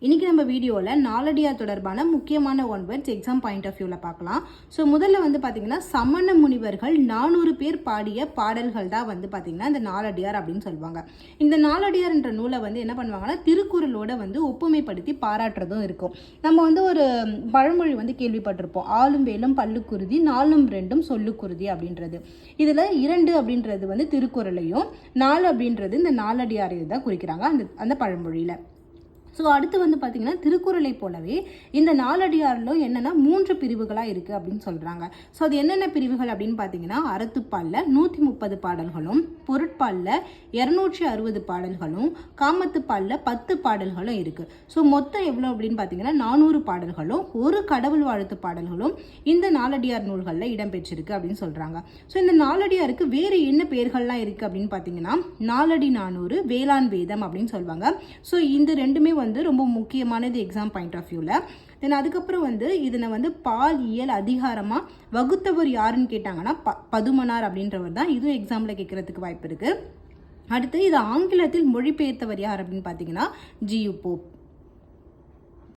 இன்றைக்கி நம்ம வீடியோவில் நாலடியார் தொடர்பான முக்கியமான one words exam point of வியூவில் பார்க்கலாம். ஸோ முதல்ல வந்து பார்த்திங்கன்னா சமண முனிவர்கள் 400 பேர் பாடிய பாடல்கள் தான் வந்து பார்த்திங்கன்னா இந்த நாலடியார் அப்படின்னு சொல்லுவாங்க. இந்த நாலடியார் என்ற நூலை வந்து என்ன பண்ணுவாங்கன்னா திருக்குறளோட வந்து ஒப்புமைப்படுத்தி பாராட்டுறதும் இருக்கும். நம்ம வந்து ஒரு பழமொழி வந்து கேள்விப்பட்டிருப்போம், ஆளும் வேலும் பல்லுக்குருதி நாலும் ரெண்டும் சொல்லுக்குருதி அப்படின்றது. இதில் 2 அப்படின்றது வந்து திருக்குறளையும் 4 அப்படின்றது இந்த நாலடியாரையும் தான் குறிக்கிறாங்க அந்த பழமொழியில். ஸோ அடுத்து வந்து பார்த்திங்கன்னா திருக்குறளை போலவே இந்த நாலடியாரிலும் என்னென்னா 3 பிரிவுகளாக இருக்குது அப்படின்னு சொல்கிறாங்க. ஸோ அது என்னென்ன பிரிவுகள் அப்படின்னு பார்த்தீங்கன்னா அறத்துப்பாலில் 130 பாடல்களும், பொருட்பாலில் 260 பாடல்களும், காமத்துப்பாலில் 10 பாடல்களும் இருக்குது. ஸோ மொத்தம் எவ்வளோ அப்படின்னு பார்த்தீங்கன்னா 400 பாடல்களும் ஒரு கடவுள் வாழ்த்து பாடல்களும் இந்த நாலடியார் நூல்களில் இடம்பெற்றிருக்கு அப்படின்னு சொல்கிறாங்க. ஸோ இந்த நாலடியாருக்கு வேறு என்ன பெயர்கள்லாம் இருக்குது அப்படின்னு பார்த்தீங்கன்னா நாலடி 400, வேளாண் வேதம் அப்படின்னு சொல்லுவாங்க. ஸோ இந்த ரெண்டுமே வந்து ரொம்ப முக்கியமானது எக்ஸாம் பாயிண்ட் ஆஃப் வியூவில். தென் அதுக்கப்புறம் வந்து இதனை வந்து பால் இயல் அதிகாரமாக வகுத்தவர் யாருன்னு கேட்டாங்கன்னா பதுமனார் அப்படின்றவர் தான். இதுவும் எக்ஸாமில் கேட்கறதுக்கு வாய்ப்பு இருக்குது. அடுத்து இது ஆங்கிலத்தில் மொழிபெயர்த்தவர் யார் அப்படின்னு பார்த்தீங்கன்னா ஜியு போப்.